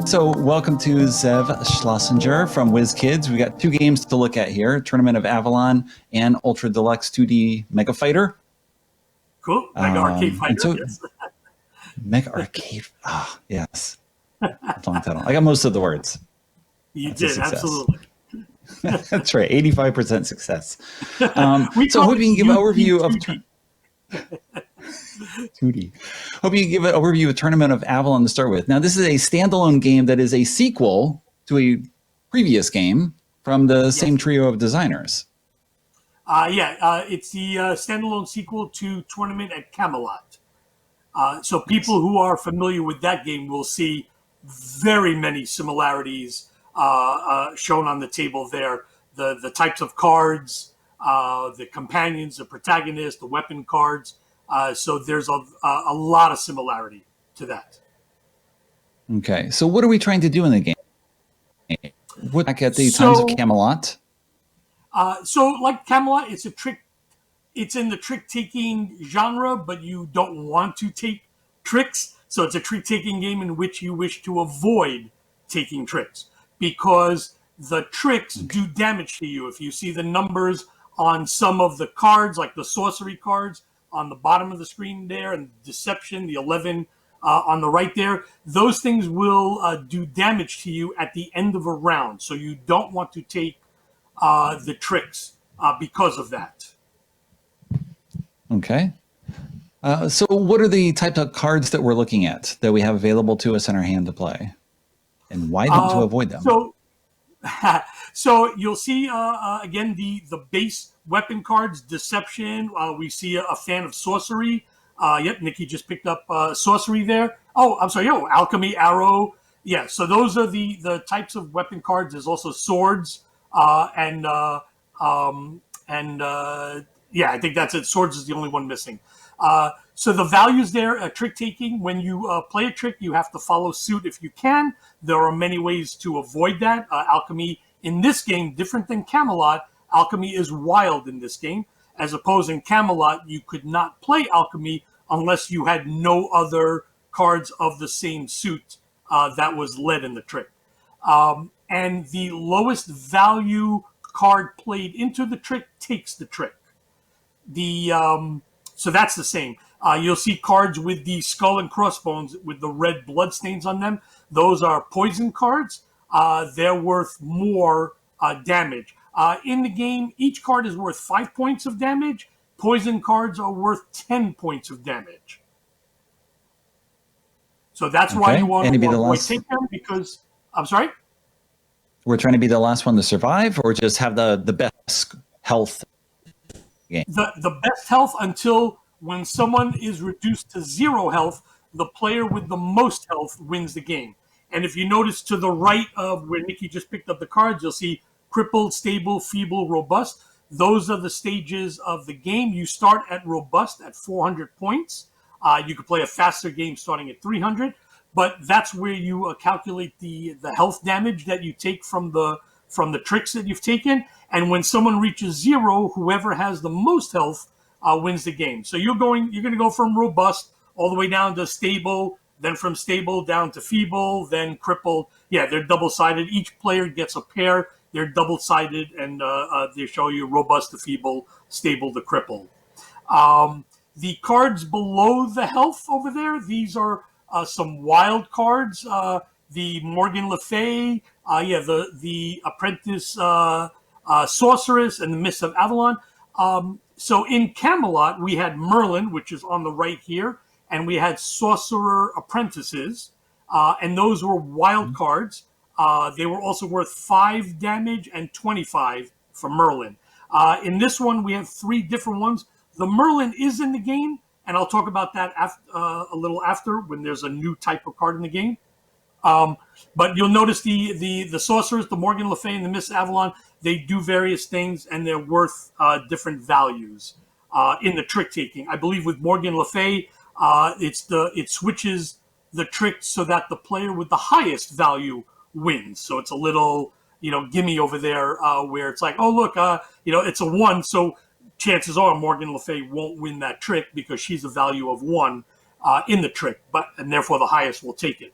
So welcome to Zev Schlesinger from WizKids. We got two games to look at here, Tournament of Avalon and Ultra Deluxe 2D Mega Fighter. Cool. Mega Arcade Fighter, yes. Mega Arcade, yes. Long title. I got most of the words. You did, absolutely. That's right, 85% success. So hope you can give an overview of 2D. Hope you can give an overview of Tournament of Avalon to start with. Now, this is a standalone game that is a sequel to a previous game from the same trio of designers. It's the standalone sequel to Tournament at Camelot. So people who are familiar with that game will see very many similarities shown on the table there. The types of cards, the companions, the protagonists, the weapon cards. So there's a lot of similarity to that. Okay, so what are we trying to do in the game? What back at the times of Camelot? So like Camelot, it's a trick. It's in the trick-taking genre, but you don't want to take tricks. So it's a trick-taking game in which you wish to avoid taking tricks because the tricks do damage to you. If you see the numbers on some of the cards, like the sorcery cards on the bottom of the screen there, and deception, the 11 on the right there, those things will do damage to you at the end of a round. So you don't want to take the tricks because of that. Okay. So what are the type of cards that we're looking at that we have available to us in our hand to play? And why don't to avoid them? So you'll see, again, the base weapon cards, Deception. We see a fan of Sorcery. Yep, Nikki just picked up Sorcery there. Oh, I'm sorry. Alchemy, Arrow. Yeah, so those are the types of weapon cards. There's also Swords I think that's it. Swords is the only one missing. So the values there, trick-taking, when you play a trick, you have to follow suit if you can. There are many ways to avoid that. Alchemy, in this game, different than Camelot, Alchemy is wild in this game. As opposed in Camelot, you could not play Alchemy unless you had no other cards of the same suit that was led in the trick. And the lowest value card played into the trick takes the trick. So that's the same. You'll see cards with the skull and crossbones with the red bloodstains on them. Those are poison cards. They're worth more damage. In the game, each card is worth 5 points of damage. Poison cards are worth 10 points of damage. So that's why you want to take them because... I'm sorry? We're trying to be the last one to survive or just have the best health game? The best health until when someone is reduced to 0 health, the player with the most health wins the game. And if you notice to the right of where Nikki just picked up the cards, you'll see crippled, stable, feeble, robust. Those are the stages of the game. You start at robust at 400 points. You could play a faster game starting at 300. But that's where you calculate the health damage that you take from the tricks that you've taken. And when someone reaches 0, whoever has the most health wins the game. So you're going to go from robust all the way down to stable, then from stable down to feeble, then crippled. Yeah, they're double-sided. Each player gets a pair. They're double-sided, and they show you robust to feeble, stable to crippled. The cards below the health over there, these are some wild cards. The Morgan Le Fay, the Apprentice Sorceress, and the Mists of Avalon. So in Camelot, we had Merlin, which is on the right here, and we had Sorcerer Apprentices, and those were wild cards. They were also worth 5 damage and 25 for Merlin. In this one, we have 3 different ones. The Merlin is in the game, and I'll talk about that a little after when there's a new type of card in the game. But you'll notice the Sorcerers, the Morgan Le Fay, and the Miss Avalon, they do various things, and they're worth different values in the trick-taking. I believe with Morgan Le Fay, it switches the trick so that the player with the highest value wins. So it's a little, gimme over there where it's like, oh, look, it's a 1, so chances are Morgan Le Fay won't win that trick because she's a value of 1 in the trick, and therefore the highest will take it.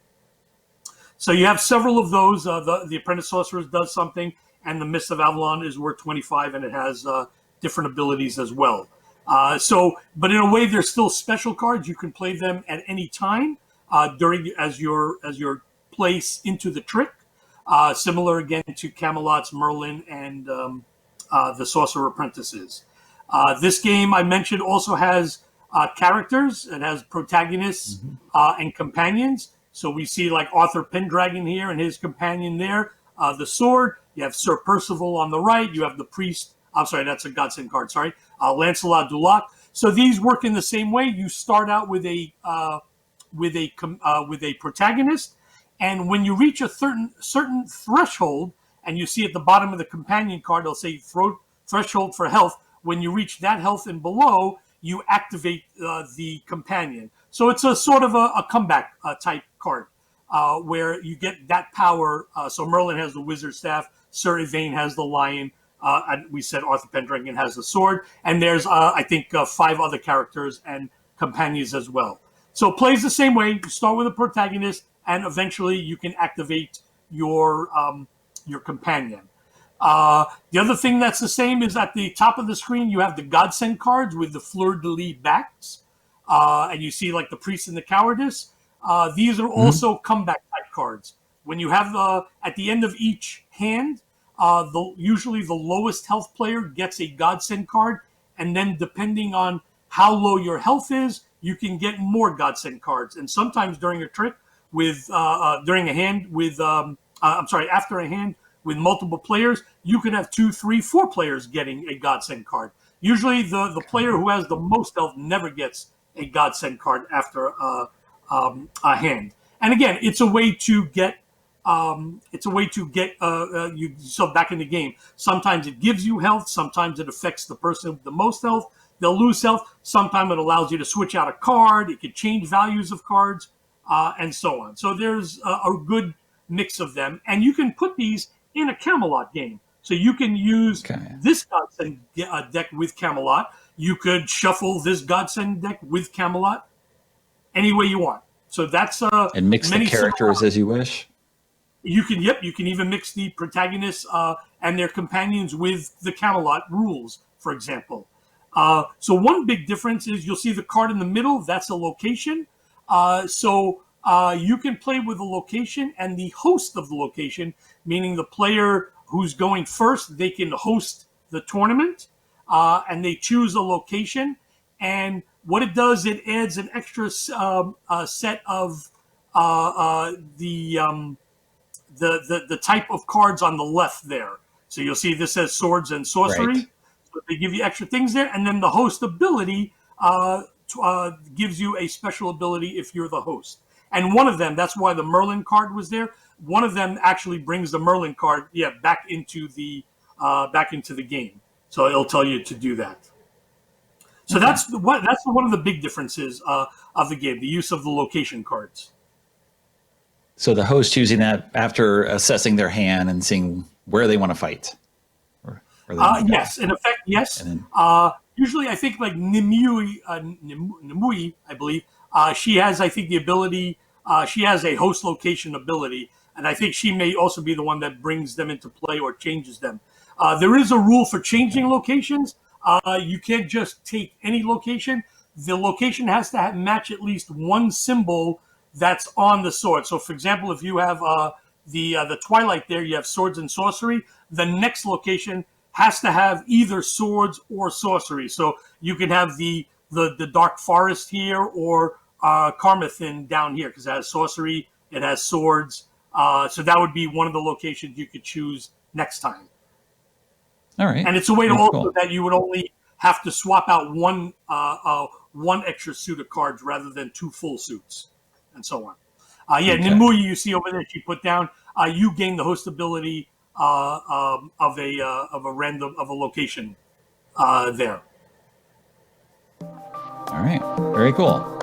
So you have several of those. The Apprentice Sorceress does something, and the Mist of Avalon is worth 25, and it has different abilities as well. But in a way, they're still special cards. You can play them at any time as your place into the trick. Similar again to Camelot's Merlin and the Sorcerer Apprentices. This game I mentioned also has characters. It has protagonists and companions. So we see like Arthur Pendragon here and his companion there. The sword. You have Sir Percival on the right. You have the priest. I'm sorry, that's a Godsend card. Sorry, Lancelot du Lac. So these work in the same way. You start out with a protagonist, and when you reach a certain threshold, and you see at the bottom of the companion card, they'll say threshold for health. When you reach that health and below, you activate the companion. So it's a sort of a comeback type card where you get that power. So Merlin has the wizard staff. Sir Yvain has the lion. And we said Arthur Pendragon has the sword. And there's, I think, 5 other characters and companions as well. So it plays the same way. You start with a protagonist, and eventually you can activate your companion. The other thing that's the same is at the top of the screen, you have the Godsend cards with the fleur-de-lis backs. And you see like the priest and the cowardice. These are also comeback type cards. When you have at the end of each hand, usually the lowest health player gets a Godsend card. And then depending on how low your health is, you can get more Godsend cards. And sometimes during a trick after a hand with multiple players, you can have 2, 3, 4 players getting a Godsend card. Usually the player who has the most health never gets a Godsend card after a hand. And again, it's a way to get yourself back in the game. Sometimes it gives you health. Sometimes it affects the person with the most health. They'll lose health. Sometimes it allows you to switch out a card. It could change values of cards, and so on. So there's a good mix of them. And you can put these in a Camelot game. So you can use this Godsend deck with Camelot. You could shuffle this Godsend deck with Camelot any way you want. So that's and mix the characters as you wish. You can even mix the protagonists and their companions with the Camelot rules, for example. So one big difference is you'll see the card in the middle. That's a location. So you can play with the location and the host of the location, meaning the player who's going first, they can host the tournament, and they choose a location. And what it does, it adds an extra set of the type of cards on the left there. So you'll see this says swords and sorcery. Right. So they give you extra things there. And then the host ability gives you a special ability if you're the host. And one of them, that's why the Merlin card was there. One of them actually brings the Merlin card, back into the game. So it'll tell you to do that. So that's one of the big differences of the game, the use of the location cards. So the host choosing that after assessing their hand and seeing where they want to fight. Yes, in effect, yes. Then, usually, I think like Nimue, I believe, she has, I think, the ability. She has a host location ability, and I think she may also be the one that brings them into play or changes them. There is a rule for changing locations. You can't just take any location. The location has to match at least one symbol that's on the sword. So, for example, if you have the Twilight there, you have swords and sorcery. The next location has to have either swords or sorcery. So you can have the Dark Forest here or Carmarthen down here because it has sorcery, it has swords. So that would be one of the locations you could choose next time. All right. And it's a way to also that you would only have to swap out one extra suit of cards rather than 2 full suits, and so on. Nimue, you see over there, she put down. You gain the host ability of a location there. All right. Very cool.